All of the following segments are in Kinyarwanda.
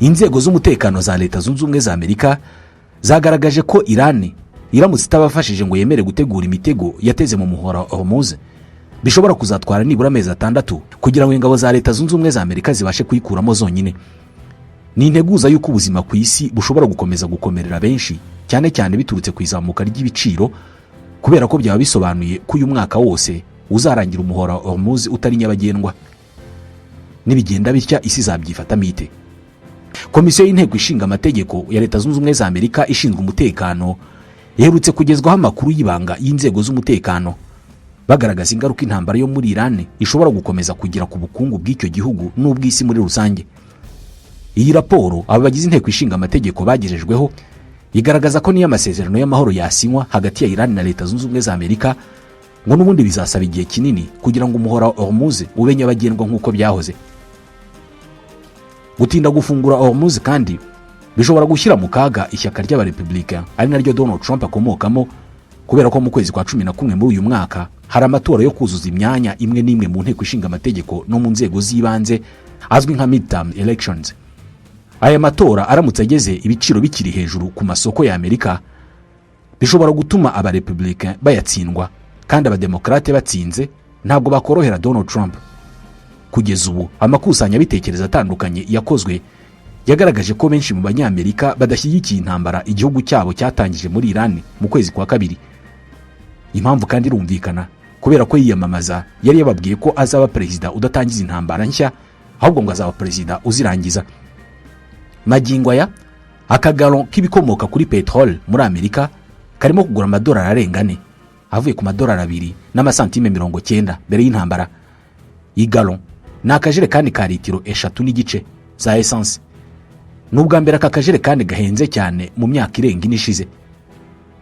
inzego z'umutekano za Leta Zunze Ubumwe za Amerika zagaragaje ko Iran iramutse itabafashije ngo yemere gutegura imitego yateze mu muhora Hormuz bishobora kuzatwara nibura amezi 6 kugira ngo ingabo za Leta Zunze Ubumwe za Amerika zibashe kuyikuramo zonyine. Ni integuza y'uko ubuzima ku isi bushobora gukomeza gukomerera benshi, cyane cyane biturutse ku izamuka ry'ibiciro, kubera ko byaba bisobanuye ko uyu mwaka wose uzarangira umuhora Hormuz utari nyabagendwa. Nibigenda bitya isi zabyifata mite. Komisiyo y'inteko ishinga amategeko ya Leta Zunze Ubumwe za Amerika ishinzwe umutekano iherutse kugezwaho amakuru y'ibanga y'inzego z'umutekano bagaragaza ingaruka intambara yo muri Iran ishobora gukomeza kugira ku bukungu bw'icyo gihugu n'ubw'isi muri rusange. Iyi raporo aba bagize inteko ishinga amategeko bagejejweho igaragaza ko niyo amasezerano y'amahoro yasinywa hagati ya Iran na Leta Zunze Ubumwe za Amerika ngo n'ubundi bizasaba igihe kinini kugira ngo umuhora Hormuz ube nyabagendwa nk'uko byahoze. Gutinda gufungura Hormuz kandi bishobora gushyira mu kaga ishyaka ry'abarepublika ari naryo Donald Trump akomokamo, kubera ko mu kwezi kwa 11 muri uyu mwaka hari amatora yo kuzuza imyanya imwe n'imwe mu nteko ishinga amategeko no mu nzego z'ibanze azwi nka midterm elections. Aya matora aramutse ageze ibiciro bikiri hejuru ku masoko ya Amerika bishobora gutuma abarepublika bayatsindwa, kandi abademokrate batsinze ntabwo bakorohera Donald Trump. Kugeza ubu amakusanya bitekereza atandukanye yakozwe yagaragaje ko benshi mu banyamerika badashyigikiye intambara igihugu cyabo cyatangije muri Iran mu kwezi kwa kabiri. Impamvu kandi irumvikana, kubera ko yiyamamaza yari yababwiye ko azaba perezida udatangiza intambara nshya, ahubwo ngo azaba perezida uzirangiza. Magingo aya akagalo k'ibikomoka kuri petrol muri Amerika karimo kugura amadolari arenga 4 avuye ku madolari 2.90 mbere y'intambara. Igalo ni akajerekani ka litiro 3.5 za essence. Nubwa mbere aka kajerekani gahenze cyane mu myaka irenga inishize.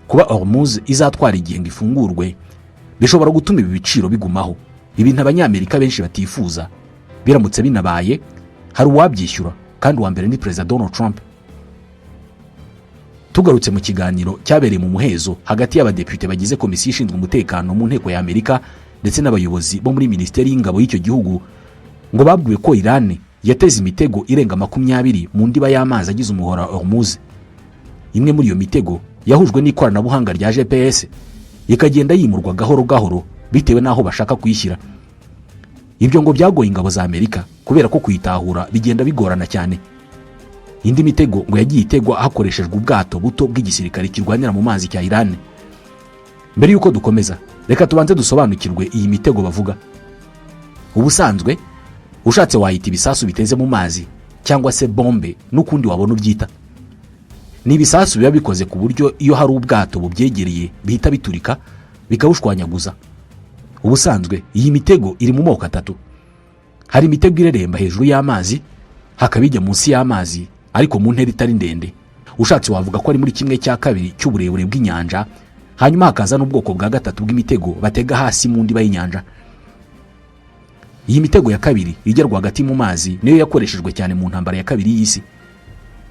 Kuba Hormuz izatwara igihe ngo ifungurwe bishobora gutuma ibi biciro bigumaho, ibintu abanyamerika benshi batifuza. Biramutse binabaye hari uwabyishyura, kandi uwa mbere ni Perezida Donald Trump. Tugarutse mu kiganiro cyabereye mu muhezo hagati y'abadepute bagize komisiyo ishinzwe umutekano mu nteko ya Amerika ndetse n'abayobozi bo muri Minisiteri y'Ingabo y'icyo gihugu, ngo babwiwe ko Iran yateze imitego irenga 20 mu ndiba y'amazi agize umuhora Hormuz. Imwe muri iyo mitego yahujwe n'ikoranabuhanga rya GPS ikagenda yimurwa gahoro gahoro bitewe naho bashaka kuyishyira. Ibyo ngo byagoye ingabo za Amerika kubera ko kuyitahura bigenda bigorana cyane. Indi mitego ngo yagiye itegwa hakoreshejwe ubwato buto bw'igisirikare kirwanira mu mazi cya Iran. Mbere yuko dukomeza, reka tubanze dusobanukirwe iyi mitego bavuga. Ubusanzwe ushatse wahita ibisasu biteze mu mazi cyangwa se bombe n'ukundi wabona ubyita. Ni ibisasu biba bikoze ku buryo iyo hari ubwato bubyegereye bihita biturika bikawushwanyaguza. Ubusanzwe iyi mitego iri mu moko 3. Hari imitego ireremba hejuru y'amazi, hakabijya munsi y'amazi ariko mu ntera itari ndende. Ushatse wavuga ko ari muri 1/2 cy'uburebure bw'inyanja. Hanyuma hakaza n'ubwoko bwa 3 bw'imitego batega hasi mu ndiba y'inyanja. Iyi mitego ya kabiri igerwa hagati mu mazi niyo yakoreshejwe cyane mu ntambara ya kabiri y'isi.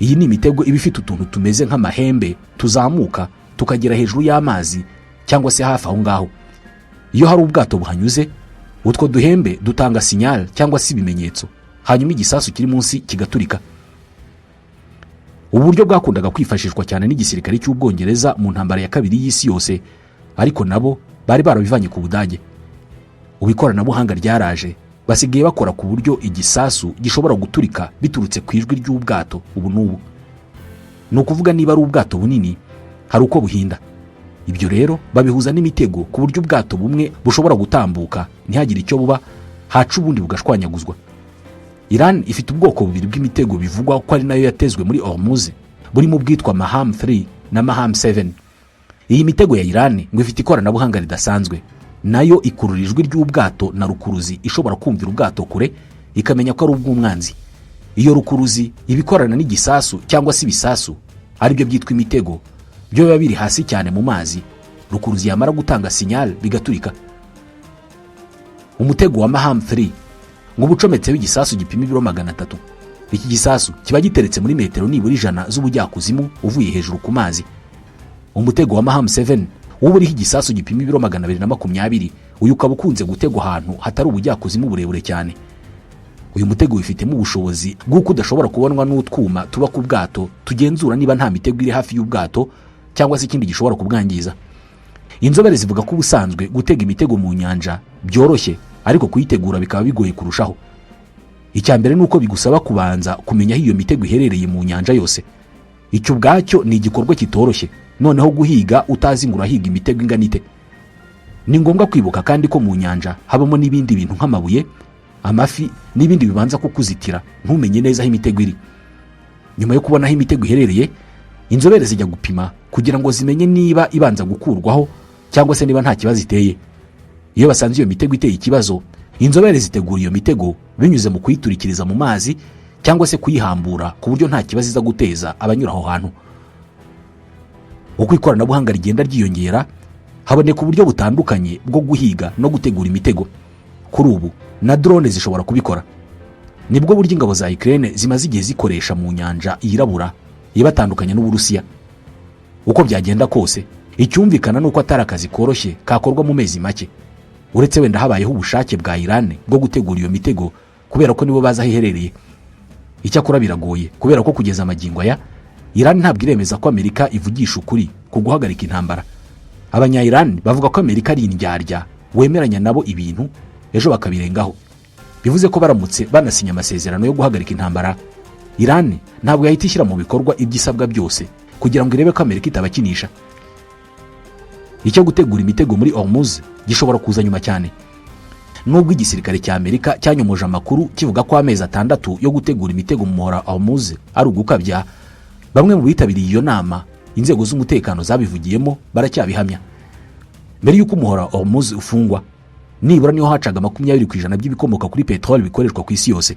Iyi ni imitego iba ifite utuntu tumeze nk'amahembe tuzamuka tukagera hejuru y'amazi cyangwa se hafi aho ngaho. Iyo hari ubwato buhanyuze, utwo duhembe dutanga signal cyangwa se ibimenyetso, hanyuma igisasu kiri munsi kigaturika. Ubu buryo bwakundaga kwifashishwa cyane n'igisirikare cy'Ubwongereza mu ntambara ya kabiri y'isi yose, ariko nabo bari barabivanye ku Budage. Ubikoranabuhanga ryaraje, basigaye bakora ku buryo igisasu gishobora guturika biturutse ku ijwi ry'ubwato. Ubu n'ubu ni ukuvuga niba ari ubwato bunini hari uko buhinda. Ibyo rero babihuza n'imitego ku buryo ubwato bumwe bushobora gutambuka ntihagire icyo buba, haca ubundi bugashwanyaguzwa. Iran ifite ubwoko bubiri bw'imitego bivugwa ko ari nayo yatezwe muri Hormuz, burimo bwitwa Maham 3 na Maham 7. Iyi mitego ya Iran ngo ifite ikoranabuhanga ridasanzwe, nayo ikurura ijwi ry'ubwato na rukuruzi ishobora kumvira ubwato kure ikamenya ko ari ubw'umwanzi. Iyo rukuruzi ibikorana n'igisasu cyangwa se ibisasu ari byo byitwa imitego, byo biba biri hasi cyane mu mazi. Rukuruzi yamara gutanga signal bigaturika. Umutego wa Maham 3 ngo bucometseho igisasu gipima ibiro 300. Iki gisasu kiba giteretse muri metero nibura 100 z'ubujyakuzimu uvuye hejuru ku mazi. Umutego wa Maham 7 uburiho igisasu gipima ibiro 220, uyu ukaba ukunze gutegwa ahantu hatari ubujyakuzimu burebure cyane. uyu mutego wifitemo ubushobozi bw'uko udashobora kubonwa n'utwuma tuba ku bwato tugenzura niba nta mitego iri hafi y'ubwato cyangwa se ikindi gishobora kubwangiza. Inzobere zivuga ko ubusanzwe gutega imitego mu nyanja byoroshye, ariko kuyitegura bikaba bigoye kurushaho. Icya mbere ni uko bigusaba kubanza kumenya aho iyo mitego iherereye mu nyanja yose. Icyo ubwacyo ni igikorwa kitoroshye, noneho guhiga utazi ngo urahiga imitego ingana ite. Ni ngombwa kwibuka kandi ko mu nyanja habamo n'ibindi bintu nk'amabuye, amafi n'ibindi bibanza kukuzitira ntumenye neza aho imitego iri. Nyuma yo kubona aho imitego iherereye, inzobere zijya gupima kugira ngo zimenye niba ibanza gukurwaho cyangwa se niba nta kibazo iteye. Iyo basanze iyo mitego iteye ikibazo, inzobere zitegura iyo mitego binyuze mu kuyiturikiriza mu mazi cyangwa se kuyihambura ku buryo nta kibazo iza guteza abanyura aho hantu. Uko ikoranabuhanga rigenda ryiyongera, haboneka uburyo butandukanye bwo guhiga no gutegura imitego. Kuri ubu na drone zishobora kubikora. Nibwo buryo ingabo za Ukraine zimaze igihe zikoresha mu nyanja yirabura ibatandukanye n'Uburusiya. Uko byagenda kose, icyumvikana nuko atari akazi koroshye kakorwa mu mezi make, uretse wenda habayeho ubushake bwa Iran bwo gutegura iyo mitego kubera ko nibo baza iherereye. Icyakora biragoye kubera ko kugeza amagingo aya Iran ntabwo iremeza ko Amerika ivugisha ukuri ku guhagarika intambara. Abanya-Iran bavuga ko Amerika ari indyarya wemeranya nabo ibintu ejo bakabirengaho. Bivuze ko baramutse banasinya amasezerano yo guhagarika intambara, Iran ntabwo yahita ishyira mu bikorwa ibyisabwa byose kugira ngo irebe ko Amerika itabakinisha. Icyo gutegura imitego muri Hormuz gishobora kuza nyuma cyane. Nubwo igisirikare cya Amerika cyanyomoje amakuru kivuga ko amezi 6 yo gutegura imitego mu muhora Hormuz ari ugukabya, bamwe mu bitabiriye iyo nama inzego z'umutekano zabivugiyemo baracyabihamya. Mbere y'uko umuhora Hormuz ufungwa, nibura niho hacaga 20% by'ibikomoka kuri petrol bikoreshwa ku isi yose.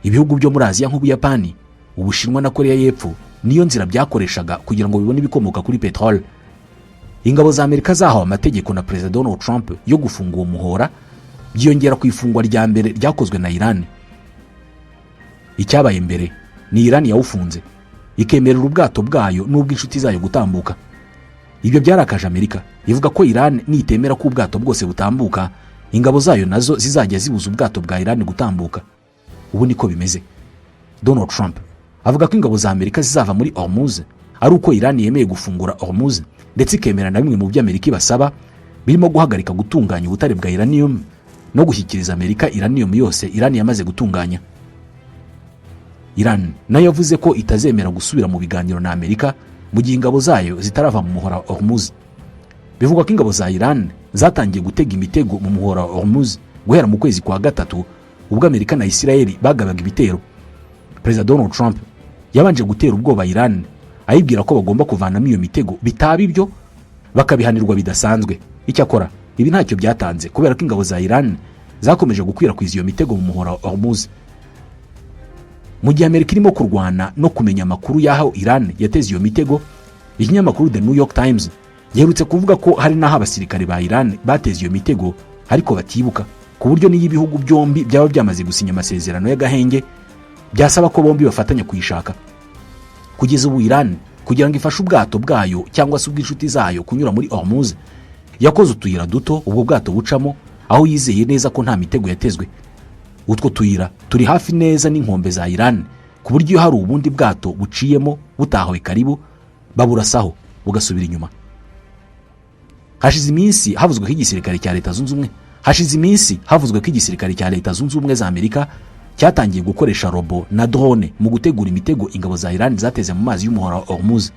Ibihugu byo muri Aziya nk'Ubuyapani, Ubushinwa na Korea y'Epfo niyo nzira byakoreshaga kugira ngo bibone ibikomoka kuri petrol. Ingabo za Amerika zahawe amategeko na President Donald Trump yo gufunga uwo muhora, byiyongera ku ifungwa rya mbere ryakozwe na Iran. Icyabaye mbere ni Iran yawufunze ikemerera ubwato bwayo n'ubwo inshuti zayo gutambuka. Ibyo byarakaje Amerika, ivuga ko Iran nitemera ko ubwato bwose butambuka, ingabo zayo nazo zizajya zibuza ubwato bwa Iran gutambuka. Ubu niko bimeze. Donald Trump avuga ko ingabo za Amerika zizava muri Hormuz ari uko Iran yemeye gufungura Hormuz, ndetse ikemera na bimwe mu byo Amerika ibasaba birimo guhagarika gutunganya ubutare bwa uranium no gushyikiriza Amerika uranium yose Iran yamaze gutunganya. Iran nayo yavuze ko itazemera gusubira mu biganiro na Amerika mu gihe ingabo zayo zitarava mu muhora Hormuz. Bivugwa ko ingabo za Iran zatangiye gutega imitego mu muhora Hormuz guhera mu kwezi kwa gatatu, ubwo Amerika na Israel bagabaga ibitero. President Donald Trump yabanje gutera ubwoba Iran, ayibwira ko bagomba kuvanamo iyo mitego, bitaba ibyo bakabihanirwa bidasanzwe. Icyakora ibi ntacyo byatanze kubera ko ingabo za Iran zakomeje gukwirakwiza iyo mitego mu muhora Hormuz. Mu gihe Amerika irimo kurwana no kumenya amakuru y'aho Iran yateze iyo mitego, ikinyamakuru The New York Times giherutse kuvuga ko hari n'aho abasirikare ba Iran bateze iyo mitego ariko batibuka, ku buryo n'iyo ibihugu byombi byaba byamaze gusinya amasezerano y'agahenge byasaba ko bombi bafatanya kuyishaka. Kugeza ubu Iran kugira ngo ifashe ubwato bwayo cyangwa se ubw'inshuti zayo kunyura muri Hormuz, yakoze utuyira duto ubwo bwato bucamo, aho yizeye neza ko nta mitego yatezwe. Utwo tuyira turi hafi neza n'inkombe za Iran, ku buryo iyo hari ubundi bwato buciyemo butahawe karibu baburasaho bugasubira inyuma. Hashize iminsi havuzwe ko igisirikare cya Leta Zunze Ubumwe za Amerika cyatangiye gukoresha robo na drone mu gutegura imitego ingabo za Iran zateze mu mazi y'umuhora Hormuz.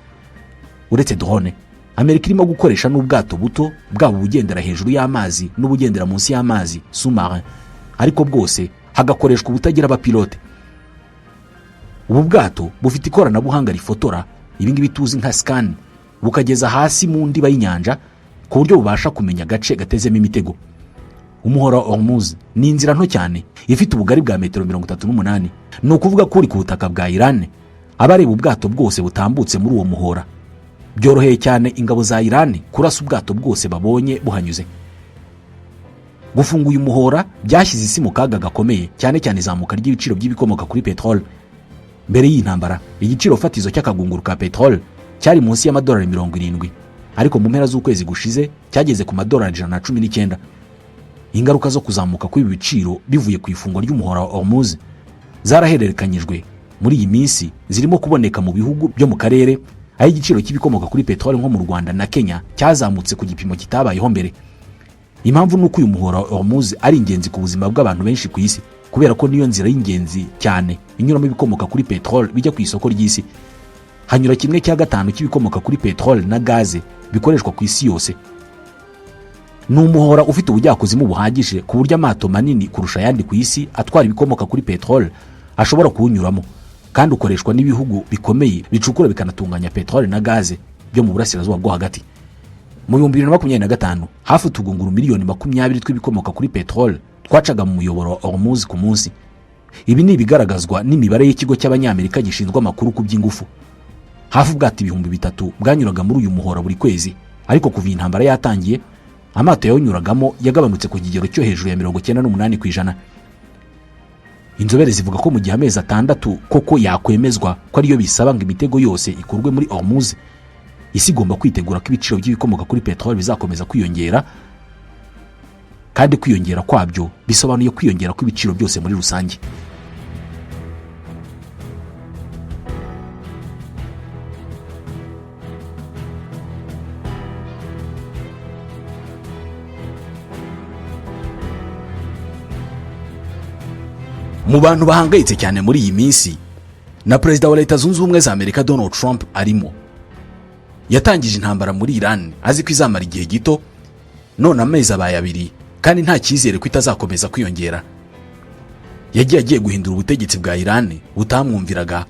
Uretse drone, Amerika irimo gukoresha n'ubwato buto bwabo bugendera hejuru y'amazi n'ubugendera munsi y'amazi sous-marin, ariko bwose hagakoreshwa ubutagira abapilote. Ubu bwato bufite ikoranabuhanga rifotora ibingibi tuzi nka scan, bukageza hasi mu ndiba y'inyanja ku buryo bubasha kumenya agace gatezemo imitego. Umuhora Hormuz ni inzira nto cyane ifite ubugari bwa metero 38. Ni ukuvuga ko uri ku butaka bwa Iran, abareba ubwato bwose butambutse muri uwo muhora byoroheye cyane ingabo za Iran kurasa ubwato bwose babonye buhanyuze. Gufunga uyu muhora byashyize isi mu kaga gakomeye, cyane cyane izamuka ry'ibiciro by'ibikomoka kuri petrol. Mbere y'intambara igiciro fatizo cy'akagunguru ka petrol cyari munsi y'amadolari 70, ariko mu mpera z'ukwezi gushize cyageze ku madolari 119. ingaruka zo kuzamuka kw'ibi biciro bivuye ku ifungwa ry'umuhora wa Hormuz zarahererekanyijwe muri iyi minsi, zirimo kuboneka mu bihugu byo mu karere, aho igiciro cy'ibikomoka kuri peteroli nko mu Rwanda na Kenya cyazamutse ku gipimo kitabayeho mbere. Impamvu ni uko uyu muhora wa Hormuz ari ingenzi ku buzima bw'abantu benshi ku isi, kubera ko niyo nzira y'ingenzi cyane inyuramo ibikomoka kuri peteroli bijya ku isoko ry'isi. Hanyura 1/5 cy'ibikomoka kuri peteroli na gaze bikoreshwa ku isi yose. Ni umuhora ufite ubujyakuzimu buhagije ku buryo amato manini kurusha ayandi ku isi atwara ibikomoka kuri peteroli ashobora kuwunyuramo, kandi ukoreshwa n'ibihugu bikomeye bicukura bikanatunganya peteroli na gaze byo mu burasirazuba bwo hagati. Mu 2025 hafi utugunguru miliyoni 20 tw'ibikomoka kuri peteroli twacaga mu muyoboro wa Hormuz ku munsi. Ibi ni ibigaragazwa n'imibare y'ikigo cy'abanyamerika gishinzwe amakuru ku by'ingufu. Hafi ubwato 3,000 bwanyuraga muri uyu muhora buri kwezi, ariko kuva intambara yatangiye amato yawunyuragamo yagabanutse ku kigero cyo hejuru ya 98%. Inzobere zivuga ko mu gihe amezi 6 koko yakwemezwa ko ariyo bisaba ngo imitego yose ikurwe muri Hormuz, isi igomba kwitegura ko ibiciro by'ibikomoka kuri peteroli bizakomeza kwiyongera, kandi kwiyongera kwabyo bisobanuye kwiyongera kw'ibiciro byose muri rusange. Mu bantu bahangayitse cyane muri iyi minsi na Perezida wa Leta Zunze Ubumwe za Amerika Donald Trump arimo. Yatangije intambara muri Iran azi ko izamara igihe gito, none amezi abaye 2 kandi nta cyizere ko itazakomeza kwiyongera. Yagiye guhindura ubutegetsi bwa Iran butamwumviraga,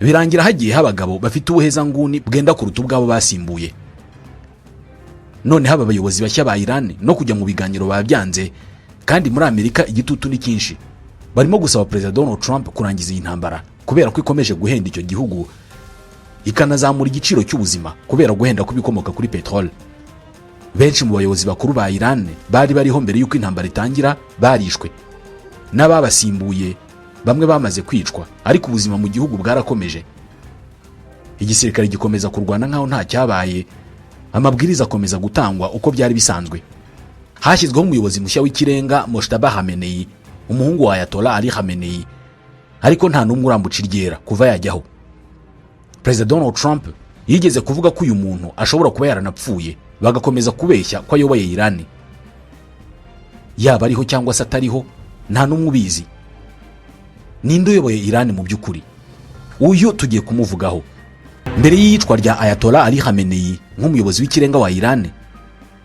birangira hagiye habagabo bafite ubuhezanguni bwenda kuruta ubwabo basimbuye. None haba abayobozi bashya ba Iran no kujya mu biganiro babyanze, kandi muri Amerika igitutu ni cyinshi. Barimo gusaba Perezida Donald Trump kurangiza iyi ntambara kubera ko ikomeje guhenda icyo gihugu, ikanazamura igiciro cy'ubuzima kubera guhenda kubikomoka kuri peteroli. Benshi mu bayobozi bakuru ba Iran bari bariho mbere y'uko intambara itangira barishwe, n'ababasimbuye bamwe bamaze kwicwa, ariko ubuzima mu gihugu bwarakomeje. Igisirikare gikomeza kurwana nkaho nta cyabaye, amabwiriza akomeza gutangwa uko byari bisanzwe. Hashyizweho umuyobozi mushya w'ikirenga Mojtaba Khamenei, umuhungu wa Ayatollah Ali Khamenei, ariko nta n'umwe urambuca iryera kuva yajyaho. Perezida Donald Trump yigeze kuvuga ko uyu muntu ashobora kuba yaranapfuye, bagakomeza kubeshya ko ayoboye Iran. Yaba ariho cyangwa se atariho, nta n'umwe ubizi. Ninde uyoboye Iran mu by'ukuri? Uyu tugiye kumuvugaho. Mbere y'iyicwa rya Ayatollah Ali Khamenei nk'umuyobozi w'ikirenga wa Iran,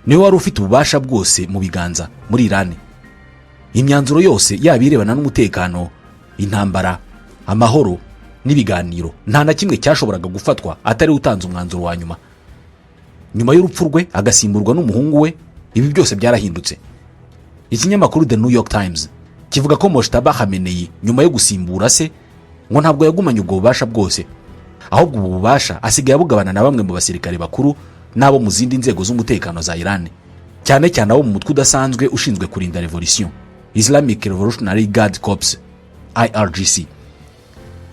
niwe wari ufite ububasha bwose mu biganza muri Iran. Imyanzuro yose yaba irebana n'umutekano, intambara, amahoro n'ibiganiro, nta na kimwe cyashoboraga gufatwa atari utanze umwanzuro wa nyuma. Nyuma y'urupfu rwe agasimburwa n'umuhungu we, ibi byose byarahindutse. Ikinyamakuru The New York Times kivuga ko Mojtaba Khamenei nyuma yo gusimbura se ngo ntabwo yagumanye ubwo bubasha bwose, ahubwo ubu bubasha asigaye abugabana na bamwe mu basirikare bakuru n'abo mu zindi nzego z'umutekano za Iran, cyane cyane abo mu mutwe udasanzwe ushinzwe kurinda revolution, Islamic Revolutionary Guard Corps IRGC.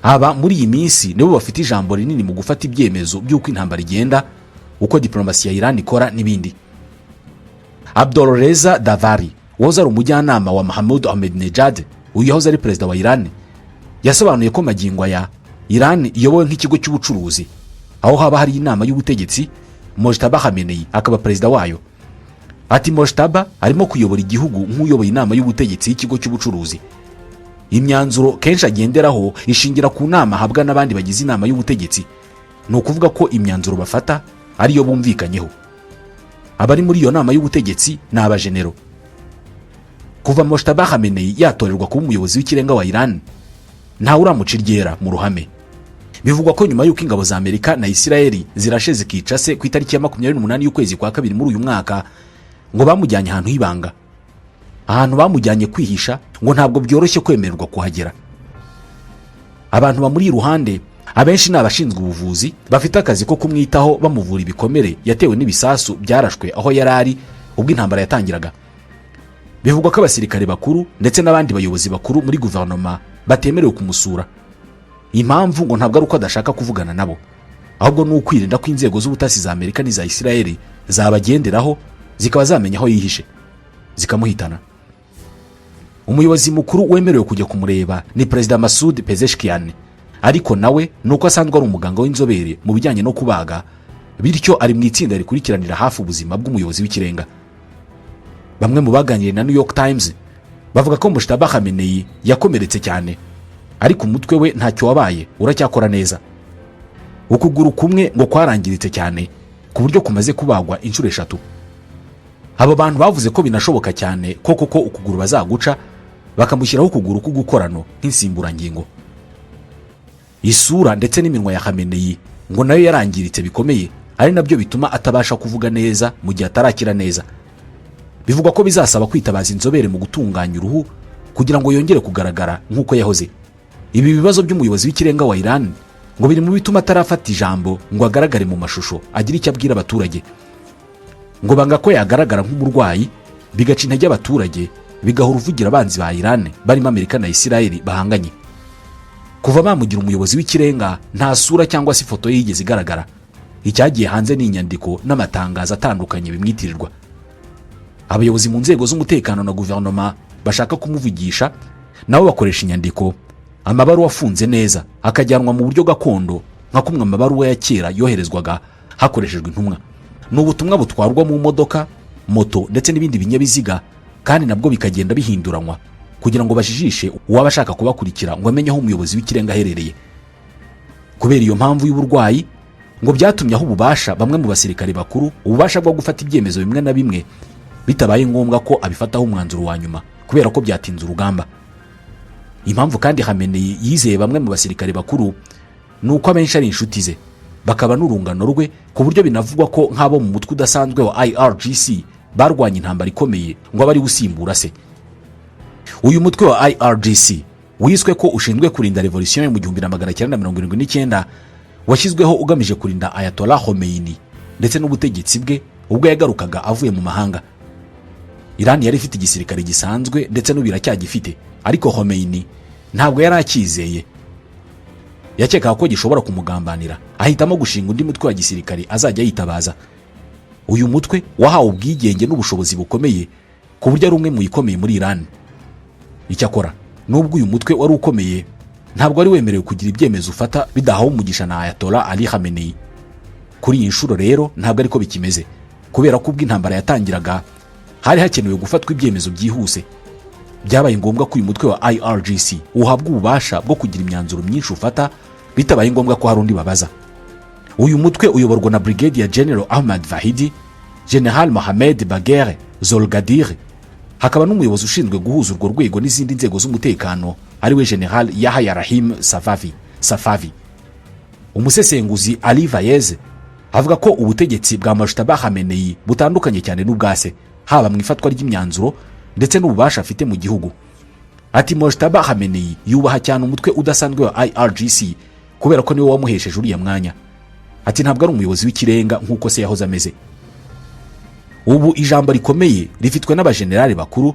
Aba muri iyi minsi nibo bafite ijambo rinini mu gufata ibyemezo by'uko intambara igenda, uko diplomasi ya Iran ikora n'ibindi. Abdolreza Davari, wahoze ari umujyanama wa Mohammad Ahmadinejad, uyu yahoze ari perezida wa Iran, yasobanuye ko magingo ya Iran iyobowe nk'ikigo cy'ubucuruzi, aho haba hari inama y'ubutegetsi, Mojtaba Khamenei akaba perezida wayo. Ati Mojtaba arimo kuyobora igihugu nk'uyoboye inama y'ubutegetsi y'ikigo cy'ubucuruzi. Imyanzuro kenshi agenderaho ishingira ku nama habwa n'abandi bagize inama y'ubutegetsi, ni ukuvuga ko imyanzuro bafata ariyo bumvikanyeho. Abari muri iyo nama y'ubutegetsi ni abajenero. Kuva Mojtaba Khamenei yatorerwa kuba umuyobozi w'ikirenga wa Iran, nta uramuca iryera mu ruhame. Bivugwa ko nyuma y'uko ingabo za Amerika na Isiraheli zirashe zikica se ku itariki ya 28 y'ukwezi kwa kabiri muri uyu mwaka, ngo bamujyanye ahantu hibanga. Ahantu bamujyanye kwihisha ngo ntabwo byoroshye kwemererwa kuhagera. Abantu bamuri iruhande abenshi ni abashinzwe ubuvuzi bafite akazi ko kumwitaho bamuvura ibikomere yatewe n'ibisasu byarashwe aho yarari ubwo intambara yatangiraga. Bivugwa ko abasirikare bakuru ndetse n'abandi bayobozi bakuru muri guverinoma batemerewe kumusura. Impamvu ngo ntabwo ari uko adashaka kuvugana nabo, ahubwo ni ukwirinda ko inzego z'ubutasi za Amerika n'iza Isiraheli zabagenderaho zikaba zamenya aho yihishe. zikamuhitana. Umuyobozi mukuru wemerewe kujya kumureba ni Perezida Masoud Pezeshkian, ariko nawe nuko asanzwe ari umuganga w'inzobere mu bijyanye no kubaga, bityo ari mu itsinda rikurikiranira hafi ubuzima bw'umuyobozi w'ikirenga. Bamwe mu baganiriye na New York Times bavuga ko Mojtaba Khamenei yakomeretse cyane, ariko umutwe we ntacyo wabaye, uracyakora neza. Ukuguru kumwe ngo kwarangiritse cyane ku buryo kumaze kubagwa inshuro 3. Abo bantu bavuze ko binashoboka cyane koko ko ukuguru bazaguca bakamushyiraho ukuguru k'ugukorano nk'insimburangingo. Isura ndetse n'iminwa ya Khamenei ngo nayo yarangiritse bikomeye, ari nabyo bituma atabasha kuvuga neza mu gihe atarakira neza. Bivugwa ko bizasaba kwitabaza inzobere mu gutunganya uruhu kugira ngo yongere kugaragara nk'uko yahoze. Ibi bibazo by'umuyobozi w'ikirenga wa Iran ngo biri mu bituma atarafata ijambo ngo agaragare mu mashusho agira icyo abwira abaturage. Ngo banga ko yagaragara nk'umurwayi, bigaca intege abaturage, bigahora uvugira abanzi ba Iran barimo Amerika na Isiraheli bahanganye. Kuva bamugira umuyobozi w'ikirenga nta sura cyangwa se ifoto ye yigeze igaragara. Icyagiye hanze ni inyandiko n'amatangazo atandukanye bimwitirirwa. Abayobozi mu nzego z'umutekano na guverinoma bashaka kumuvugisha nabo bakoresha inyandiko, amabaruwa afunze neza akajyanwa mu buryo gakondo nka kumwe amabaruwa ya kera yoherezwaga hakoreshejwe intumwa. N'ubutumwa butwarwa mu modoka, moto ndetse n'ibindi binyabiziga, kandi nabwo bikagenda bihinduranywa kugira ngo bajijishe uwaba ashaka kubakurikira ngo amenye aho umuyobozi w'ikirenga aherereye. Kubera iyo mpamvu y'uburwayi ngo byatumye aho ububasha bamwe mu basirikare bakuru ububasha bwo gufata ibyemezo bimwe na bimwe bitabaye ngombwa ko abifataho umwanzuro wa nyuma kubera ko byatinze urugamba. Impamvu kandi Khamenei yizeye bamwe mu basirikare bakuru nuko abenshi ari inshuti ze, bakaba n'urungano rwe, ku buryo binavugwa ko nk'abo mu mutwe udasanzwe wa IRGC barwanya intambara ikomeye ngo abari gusimbura se. Uyu mutwe wa IRGC wiswe ko ushinzwe kurinda revolution mu 1979 washyizweho ugamije kurinda Ayatollah Khomeini ndetse n'ubutegetsi bwe ubwo yagarukaga avuye mu mahanga. Iran yari ifite igisirikare gisanzwe ndetse n'ubiracyagifite, ariko Khomeini ntabwo yari akizeye. Yakekaga ko gishobora kumugambanira, ahitamo gushinga undi mutwe wa gisirikare azajya yitabaza. Uyu mutwe wahawe ubwigenge n'ubushobozi bukomeye ku buryo ari umwe mu ikomeye muri Iran. Icyakora nubwo uyu mutwe wari ukomeye, ntabwo ari wemerewe kugira ibyemezo ufata bidahawe umugisha na Ayatollah Ali Khamenei. Kuri iyi nshuro rero ntabwo ariko bikimeze, kubera ko ubwo intambara yatangiraga hari hakenewe gufatwa ibyemezo byihuse. Byabaye ngombwa ko uyu mutwe wa IRGC uhabwa ububasha bwo kugira imyanzuro myinshi ufata bitabaye ngombwa ko hari undi babaza. Uyu mutwe uyoborwa na Brigadier General Ahmad Vahidi, General Mohamed Bagher Zolgadir, hakaba n'umuyobozi ushinzwe guhuza urwo rwego n'izindi nzego z'umutekano ariwe General Yahya Rahim Safavi. Umusesenguzi Ali Vayez avuga ko ubutegetsi bwa Mojtaba Khamenei butandukanye cyane n'ubwase, haba mu ifatwa ry'imyanzuro ndetse n'ububasha afite mu gihugu. Ati Mojtaba Khamenei yubaha cyane umutwe udasanzwe wa IRGC kubera ko niwe wamuhesheje uriya mwanya. Ati ntabwo ari umuyobozi w'ikirenga nk'uko se yahoze ameze. Ubu ijambo rikomeye rifitwe n'abajenerali bakuru,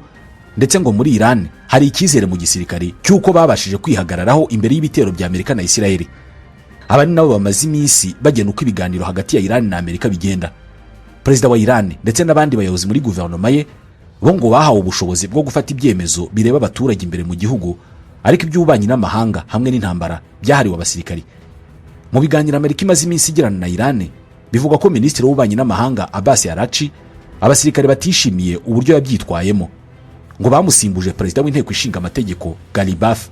ndetse ngo muri Iran hari icyizere mu gisirikare cy'uko babashije kwihagararaho imbere y'ibitero bya Amerika na Isiraheli. Abari nabo bamaze iminsi bagena uko ibiganiro hagati ya Iran na Amerika bigenda. Perezida wa Iran ndetse n'abandi bayobozi muri guverinoma ye bo ngo bahawe ubushobozi bwo gufata ibyemezo bireba abaturage imbere mu gihugu, ariko iby'ububanyi n'amahanga hamwe n'intambara byahariwe abasirikari. Mu biganiro Amerika imaze iminsi igirana na Iran, bivuga ko Minisitiri w'ububanyi n'amahanga Abbas Araghchi abasirikare batishimiye uburyo yabyitwayemo, ngo bamusimbuje perezida w'inteko ishinga amategeko Ghalibaf.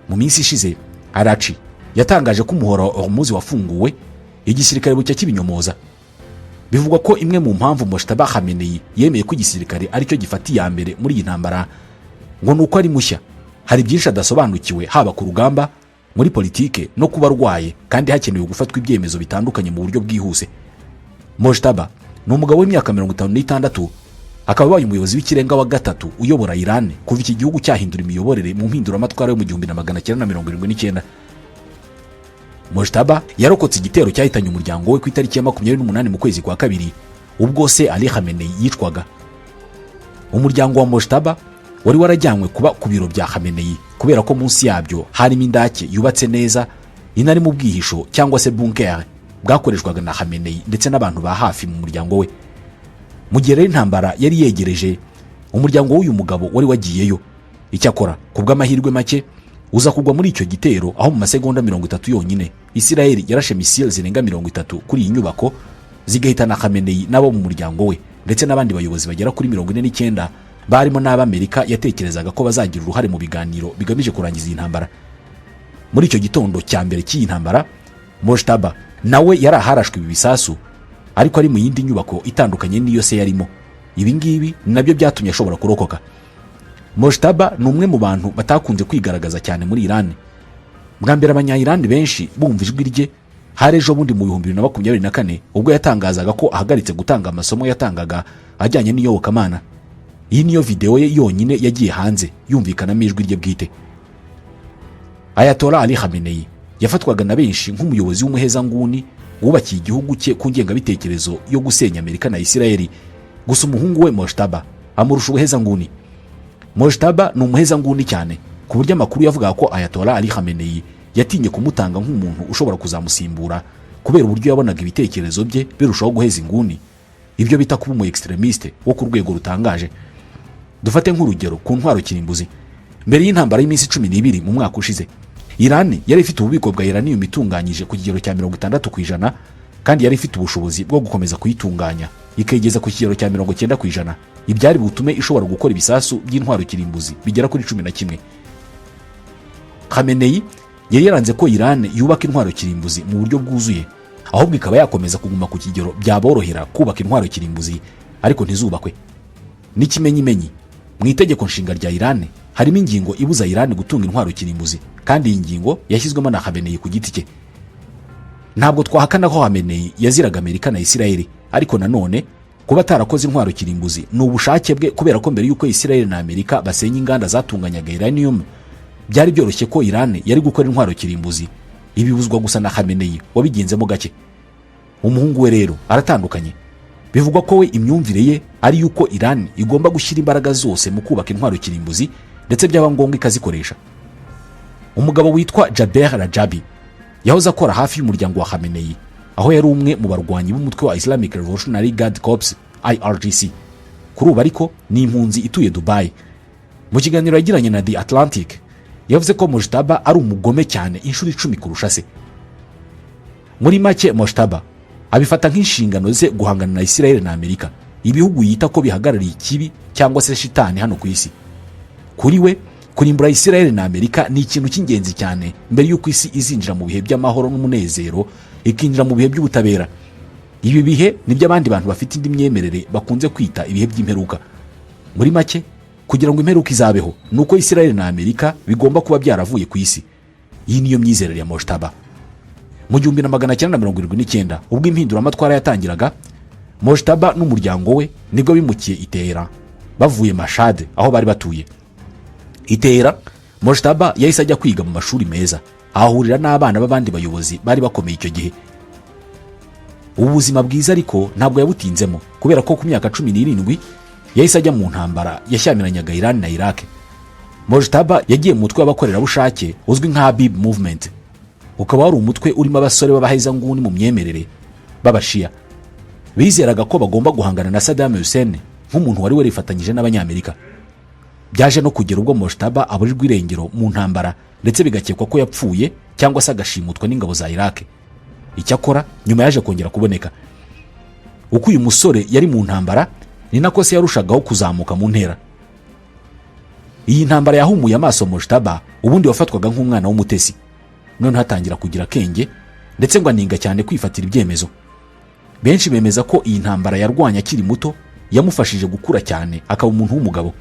Mu minsi ishize Araghchi yatangaje ko umuhora wa Hormuz wafunguwe, igisirikare bucya kibinyomoza. Bivugwa ko imwe mu mpamvu Mojtaba Khamenei yemeye ko igisirikare aricyo gifata iya mbere muri iyi ntambara ngo nuko ari mushya, hari byinshi adasobanukiwe haba ku rugamba, muri politike no kuba arwaye, kandi hakenewe gufatwa ibyemezo bitandukanye mu buryo bwihuse. Mojtaba ni umugabo w'imyaka 56, akaba abaye umuyobozi w'ikirenga wa gatatu uyobora Iran kuva iki gihugu cyahindura imiyoborere mu mpinduramatwara yo mu 1979. Mojtaba yarokotse igitero cyahitanye umuryango we ku itariki ya 28 mu kwezi kwa kabiri ubwo se Ali Khamenei yicwaga. Umuryango wa Mojtaba wari warajyanywe kuba ku biro bya Khamenei kubera ko munsi yabyo harimo indake yubatse neza, inari mu bwihisho cyangwa se bunker bwakoreshwaga na Khamenei ndetse n'abantu ba hafi mu muryango we. Mu gihe rero intambara yari yegereje, umuryango w'uyu mugabo wari wagiyeyo. Icyakora ku bw'amahirwe make uza kugwa muri icyo gitero, aho mu masegonda 30 yonyine Isiraheli yarashe misile zirenga 30 kuri iyi nyubako zigahitana Khamenei nabo mu muryango we ndetse n'abandi bayobozi bagera kuri 49 barimo n'Amerika yatekerezaga ko bazagira uruhare mu biganiro bigamije kurangiza iyi ntambara. Muri icyo gitondo cya mbere cy'iyi ntambara, Mojtaba nawe yari aharashwe ibi bisasu, ariko ari mu yindi nyubako itandukanye n'iyo se yarimo. Ibi ngibi nabyo byatumye ashobora kurokoka. Mojtaba ni umwe mu bantu batakunze kwigaragaza cyane muri Iran. Bwa mbere abanya-Iran benshi bumva ijwi rye hari ejo bundi mu 2024 ubwo yatangazaga ko ahagaritse gutanga amasomo yatangaga ajyanye n'iyobokamana. Iyi niyo video ye yonyine yagiye hanze yumvikanamo ijwi rye bwite. Ayatollah Ali Khamenei yafatwaga na benshi nk'umuyobozi w'umuhezanguni wubakiye igihugu cye ku ngengabitekerezo yo gusenya Amerika na Isiraheli. Gusa umuhungu we Mojtaba amurusha ubuhezanguni. Mojtaba ni umuhezanguni cyane ku buryo amakuru yavuga ko Ayatollah Ali Khamenei yatinye kumutanga nk'umuntu ushobora kuzamusimbura kubera uburyo yabonaga ibitekerezo bye birushaho guheza inguni. Ibyo bita kuba umu extremiste wo ku rwego rutangaje. Dufate nk'urugero ku ntwaro kirimbuzi. Mbere y'intambara y'iminsi 12 mu mwaka ushize, Iran yari ifite ububiko bwa uranium itunganyije ku kigero cya 60% kandi yari ifite ubushobozi bwo gukomeza kuyitunganya ikegeza ku kigero cya 90%. Ibyari butume ishobora gukora ibisasu by'intwaro kirimbuzi bigera kuri 11. Khamenei yari yaranze ko Iran yubaka intwaro kirimbuzi mu buryo bwuzuye, ahubwo ikaba yakomeza kuguma ku kigero byaborohera kubaka intwaro kirimbuzi ariko ntizubakwe. N'ikimenyimenyi mu itegeko nshinga rya Iran harimo ingingo ibuza Iran gutunga intwaro kirimbuzi, kandi iyi ngingo yashyizwemo na Khamenei ku giti cye. Ntabwo twahakana ko Khamenei yaziraga Amerika na Isiraheli, ariko nanone kuba atarakoze intwaro kirimbuzi ni ubushake bwe, kubera ko mbere y'uko Isiraheli na Amerika basenya inganda zatunganyaga uranium byari byoroshye ko Iran yari gukora intwaro kirimbuzi. Ibibuzwa gusa na Khamenei wabigenzemo gake. Umuhungu we rero aratandukanye. Bivugwa ko we imyumvire ye ari yuko Iran igomba gushyira imbaraga zose mu kubaka intwaro kirimbuzi ndetse byaba ngombwa ikazikoresha. Umugabo witwa Jaber Rajabi yahoze akora hafi y'umuryango wa Khamenei, aho yari umwe mu barwanyi b'umutwe wa Islamic Revolutionary Guard Corps IRGC. Kuri ubu ariko ni impunzi ituye Dubai. Mu kiganiro yagiranye na The Atlantic yavuze ko Mojtaba ari umugome cyane inshuro 10 kurusha se. Muri make Mojtaba abifata nk'inshingano ze guhangana na Isiraheli na Amerika, ibihugu yita ko bihagarariye ikibi cyangwa se shitani hano ku isi. Kuri we kurimbura Isiraheli na Amerika ni ikintu cy'ingenzi cyane mbere y'uko isi izinjira mu bihe by'amahoro n'umunezero ikinjira mu bihe by'ubutabera. Ibi bihe nibyo abandi bantu bafite indi myemerere bakunze kwita ibihe by'imperuka. Muri make kugira ngo imperuka izabeho nuko Isiraheli na Amerika bigomba kuba byaravuye ku isi. Iyi niyo myizerere ya Mojtaba. Mu 1979 ubwo impinduramatwara yatangiraga, Mojtaba n'umuryango we nibwo bimukiye i Tehran bavuye Mashhad aho bari batuye. I Tehran Mojtaba yahise ajya kwiga mu mashuri meza, ahahurira n'abana b'abandi bayobozi bari bakomeye icyo gihe. Ubuzima bwiza ariko ntabwo yabutinzemo, kubera ko ku myaka 17 yahise ajya mu ntambara yashyamiranaga Iran na Iraq. Mojtaba yagiye mu mutwe w'abakorerabushake uzwi nka Habib Movement. Ukaba wari umutwe urimo abasore b'abahezanguni mu myemerere b'abashia. Bizeraga ko bagomba guhangana na Saddam Hussein nk'umuntu wari warifatanyije n'abanyamerika. Byaje no kugera ubwo Mojtaba aburirwa irengero mu ntambara ndetse bigakekwa ko yapfuye cyangwa se agashimutwa n'ingabo za Iraq. Icyakora nyuma yaje kongera kuboneka. Uko uyu musore yari mu ntambara ni nako se yarushagaho kuzamuka mu ntera. Iyi ntambara yahumuye amaso Mojtaba, ubundi wafatwaga nk'umwana w'umutesi. None hatangira kugira kenge ndetse ngo aninga cyane kwifatira ibyemezo. Benshi bemeza ko iyi ntambara yarwanya akiri muto yamufashije gukura cyane akaba umuntu w'umugabo.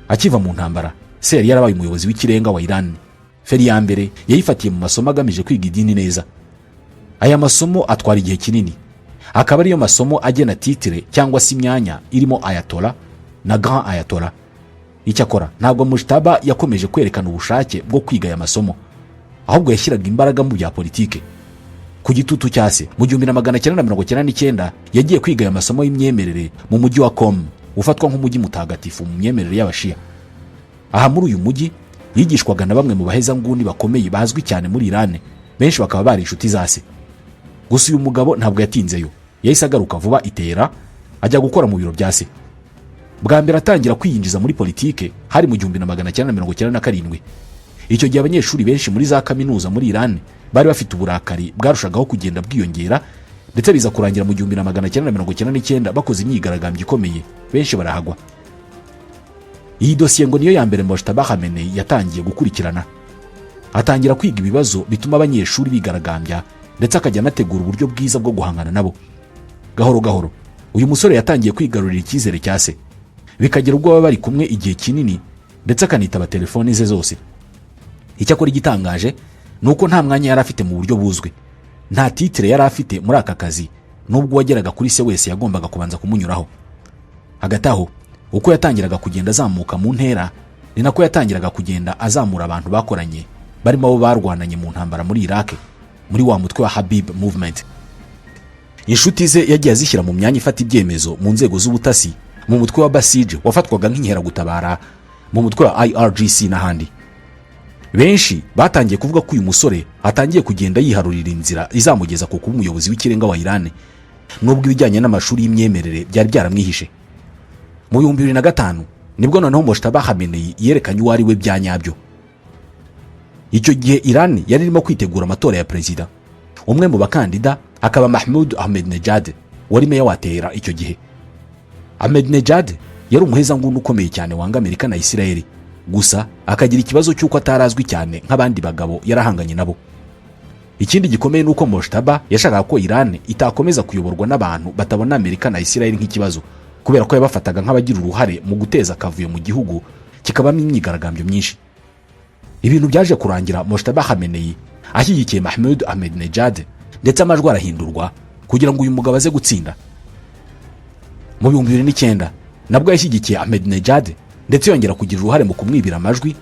Akiva mu ntambara se yari yarabaye umuyobozi w'ikirenga wa Iran. Feri ya mbere yayifatiye mu masomo agamije kwiga idini neza. Aya masomo atwara igihe kinini, akaba ariyo masomo agena titire cyangwa se imyanya irimo Ayatollah na Grand Ayatollah. Icyakora ntabwo Mojtaba yakomeje kwerekana ubushake bwo kwiga aya masomo, ahubwo yashyiraga imbaraga mu bya politike. Ku gitutu cyase mu 1999 yagiye kwiga aya masomo y'imyemerere mu mujyi wa Qom, ufatwa nk'umujyi mutagatifu mu myemerere y'abashia. Aha muri uyu mujyi yigishwaga na bamwe mu bahezanguni bakomeye bazwi cyane muri Iran, benshi bakaba bari inshuti zase. Gusa uyu mugabo ntabwo yatinzeyo, yahise agaruka vuba itera ajya gukora mu biro bya se. bwa mbere atangira kwiyinjiza muri politike hari mu 1997. icyo gihe abanyeshuri benshi muri za kaminuza muri Iran bari bafite uburakari bwarushagaho kugenda bwiyongera, ndetse biza kurangira mu 1999 bakoze imyigaragambyo ikomeye, benshi barahagwa. iyi dosiye ngo niyo ya mbere Mojtaba Khamenei yatangiye gukurikirana. atangira kwiga ibibazo bituma abanyeshuri bigaragambya, ndetse akajya anategura uburyo bwiza bwo guhangana nabo. Gahoro gahoro uyu musore yatangiye kwigarurira icyizere cya se, bikagera ubwo baba bari kumwe igihe kinini, ndetse akanitaba telefoni ze zose. icyakora igitangaje ni uko nta mwanya yari afite mu buryo buzwi, nta titire yari afite muri aka kazi, nubwo wageraga kuri se wese yagombaga kubanza kumunyuraho. hagati aho uko yatangiraga kugenda azamuka mu ntera, ni nako yatangiraga kugenda azamura abantu bakoranye, barimo abo barwananye mu ntambara muri Iraq, muri wa mutwe wa Habib Movement. inshuti ze yagiye azishyira mu myanya ifata ibyemezo mu nzego z'ubutasi, mu mutwe wa Basij wafatwaga nk'inkeragutabara, mu mutwe wa IRGC n'ahandi. benshi batangiye kuvuga ko uyu musore atangiye kugenda yiharurira inzira izamugeza ku kuba umuyobozi w'ikirenga wa Iran, nubwo ibijyanye n'amashuri y'imyemerere byari byaramwihishe. mu 2005 nibwo noneho Mojtaba Khamenei yerekanye uwo ari we bya nyabyo. icyo gihe Iran yari irimo kwitegura amatora ya perezida. umwe mu bakandida akaba Mahmoud Ahmadinejad, wari meya wa Tehran icyo gihe. Ahmadinejad yari umuhezanguni ukomeye cyane wanga Amerika na Isiraheli, gusa akagira ikibazo cy'uko atarazwi cyane nk'abandi bagabo yarahanganye nabo. ikindi gikomeye nuko Mojtaba yashakaga ko Iran itakomeza kuyoborwa n'abantu batabona Amerika na Isiraheli nk'ikibazo, kubera ko yabafataga nk'abagira uruhare mu guteza akavuyo mu gihugu kikabamo imyigaragambyo myinshi. ibintu byaje kurangira Mojtaba Khamenei ashyigikiye Mahmoud Ahmadinejad, ndetse amajwi arahindurwa kugira ngo uyu mugabo aze gutsinda. mu 2009 nabwo yashyigikiye Ahmadinejad, ndetse yongera kugira uruhare mu kumwibira amajwi,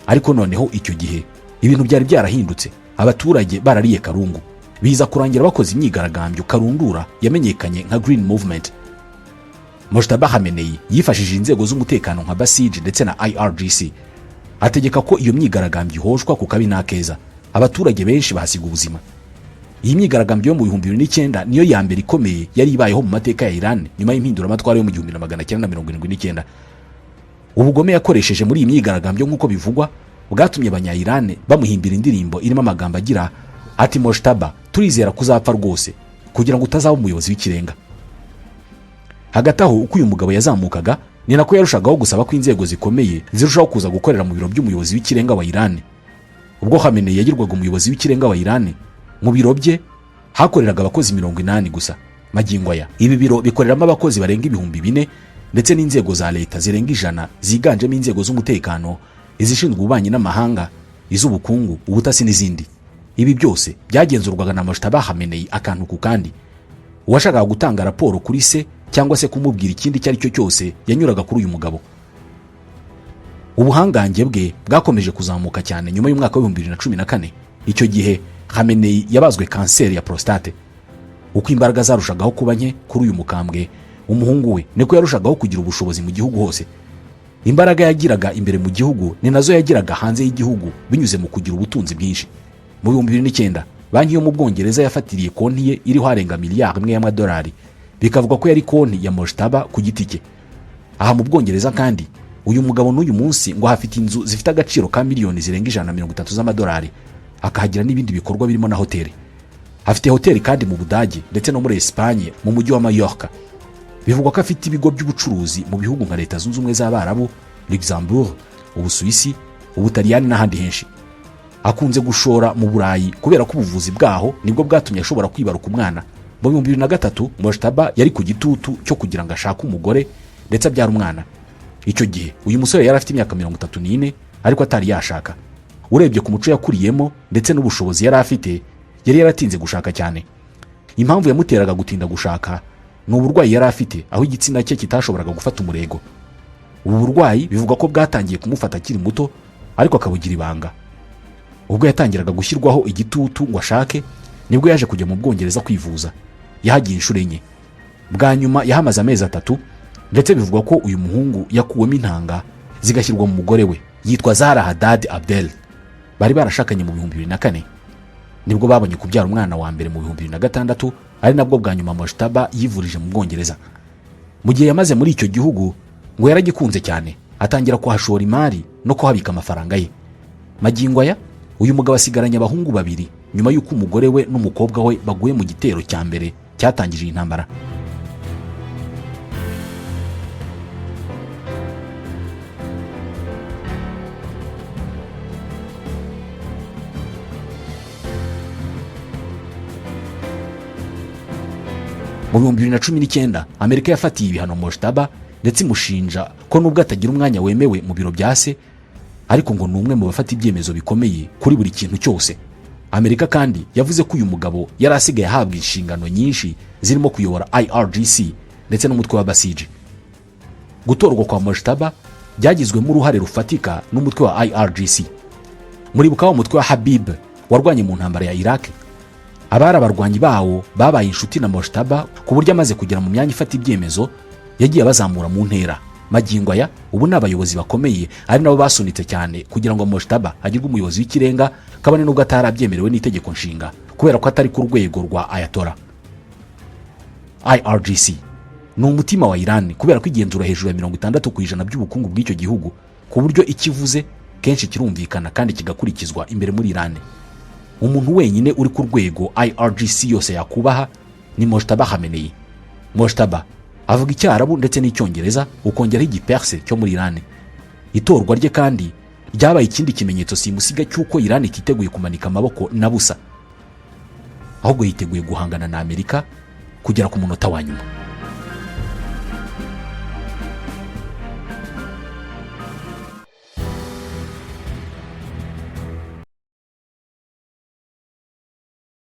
ariko noneho icyo gihe ibintu byari byarahindutse, abaturage barariye karungu, biza kurangira bakoze imyigaragambyo karundura yamenyekanye nka Green Movement. Mojtaba Khamenei yifashishije inzego z'umutekano nka Basij ndetse na IRGC, ategeka ko iyo myigaragambyo ihoshwa ku kabi n'akeza, abaturage benshi bahasiga ubuzima. iyi myigaragambyo yo mu 2009 niyo ya mbere ikomeye yari ibayeho mu mateka ya Iran nyuma y'impinduramatwara yo mu 1979. ubugome yakoresheje muri iyi myigaragambyo nk'uko bivugwa bwatumye abanya-Iran bamuhimbira indirimbo irimo amagambo agira ati Mojtaba, turizera kuzapfa rwose kugira ngo utazaba umuyobozi w'ikirenga. hagati aho uko uyu mugabo yazamukaga, ni nako yarushagaho gusaba ko inzego zikomeye zirushaho kuza gukorera mu biro by'umuyobozi w'ikirenga wa Iran. ubwo Khamenei yagirwaga umuyobozi w'ikirenga wa Iran, mu biro bye hakoreraga abakozi 80 gusa. magingo aya ibi biro bikoreramo abakozi barenga 4,000, ndetse n'inzego za leta zirenga 100 ziganjemo inzego z'umutekano, izishinzwe ububanyi n'amahanga, iz'ubukungu, ubutasi n'izindi. ibi byose byagenzurwaga na Mojtaba Khamenei akantu ku kandi. uwashakaga gutanga raporo kuri se cyangwa se kumubwira ikindi icyo ari cyo cyose yanyuraga kuri uyu mugabo. ubuhangange bwe bwakomeje kuzamuka cyane nyuma y'umwaka wa 2014. icyo gihe Khamenei yabazwe kanseri ya prostate. uko imbaraga zarushagaho kuba nke kuri uyu mukambwe, umuhungu we niko yarushagaho kugira ubushobozi mu gihugu hose. imbaraga yagiraga imbere mu gihugu ni nazo yagiraga hanze y'igihugu binyuze mu kugira ubutunzi bwinshi. mu 2009 banki yo mu Bwongereza yafatiriye konti ye iriho arenga miliyari imwe y'amadolari, bikavuga ko yari konti ya Mojtaba ku giti cye. aha mu Bwongereza kandi uyu mugabo n'uyu munsi ngo hafite inzu zifite agaciro ka miliyoni zirenga 130 z'amadolari, akahagira n'ibindi bikorwa birimo na hoteli. afite hoteli kandi mu Budage ndetse no muri Espagne mu mujyi wa Mallorca. bivugwa ko afite ibigo by'ubucuruzi mu bihugu nka Leta Zunze Ubumwe z'Abarabu, Luxembourg, Ubusuwisi, Ubutaliyani n'ahandi henshi. akunze gushora mu Burayi kubera ko ubuvuzi bwaho nibwo bwatumye ashobora kwibaruka umwana. mu 2003 Mojtaba yari ku gitutu cyo kugira ngo ashake umugore ndetse abyara umwana. icyo gihe uyu musore yari afite imyaka 34 ariko atari yashaka. urebye ku muco yakuriyemo ndetse n'ubushobozi yari afite, yari yaratinze gushaka cyane. impamvu yamuteraga gutinda gushaka ni uburwayi yari afite, aho igitsina cye kitashoboraga gufata umurego. ubu burwayi bivugwa ko bwatangiye kumufata akiri muto, ariko akabugira ibanga. ubwo yatangiraga gushyirwaho igitutu ngo ashake, nibwo yaje kujya mu Bwongereza kwivuza. yahagiye inshuro enye. bwa nyuma yahamaze amezi 3, ndetse bivugwa ko uyu muhungu yakuwemo intanga zigashyirwa mu mugore we yitwa Zahra Haddad Abdel. bari barashakanye mu 2004. nibwo babonye kubyara umwana wa mbere mu 2006, ari nabwo bwa nyuma Mojtaba yivurije mu Bwongereza. mu gihe yamaze muri icyo gihugu ngo yaragikunze cyane, atangira kuhashora imari no kuhabika amafaranga ye. Magingo aya uyu mugabo asigaranye abahungu babiri nyuma y'uko umugore we n'umukobwa we baguye mu gitero cya mbere cyatangije intambara. Mu 2019 Amerika yafatiye ibihano Mojtaba ndetse imushinja ko nubwo atagira umwanya wemewe mu biro bya se, ariko ngo ni umwe mu bafata ibyemezo bikomeye kuri buri kintu cyose. Amerika kandi yavuze ko uyu mugabo yari asigaye ahabwa inshingano nyinshi zirimo kuyobora IRGC ndetse n'umutwe wa Basiji. Gutorwa kwa Mojtaba byagizwemo uruhare rufatika n'umutwe wa IRGC. Muribuka wa mutwe wa Habib warwanye mu ntambara ya Iraq. Abari abarwanyi bawo babaye inshuti na Mojtaba ku buryo amaze kugera mu myanya ifata ibyemezo yagiye abazamura mu ntera. Magingo aya ubu ni abayobozi bakomeye, ari nabo basunitse cyane kugira ngo Mojtaba agirwe umuyobozi w'ikirenga, kabone nubwo atarabyemerewe n'itegeko nshinga kubera ko atari ku rwego rwa Ayatollah. IRGC ni umutima wa Iran kubera ko igenzura hejuru ya 60% by'ubukungu bw'icyo gihugu, ku buryo ikivuze kenshi kirumvikana kandi kigakurikizwa imbere muri Iran. Umuntu wenyine uri ku rwego IRGC yose yakubaha ni Mojtaba Khamenei. Mojtaba avuga Icyarabu ndetse n'Icyongereza, ukongeraho Igiperse cyo muri Iran. Itorwa rye kandi ryabaye ikindi kimenyetso simusiga cy'uko Iran ititeguye kumanika amaboko na busa, ahubwo yiteguye guhangana na Amerika kugera ku munota wa nyuma.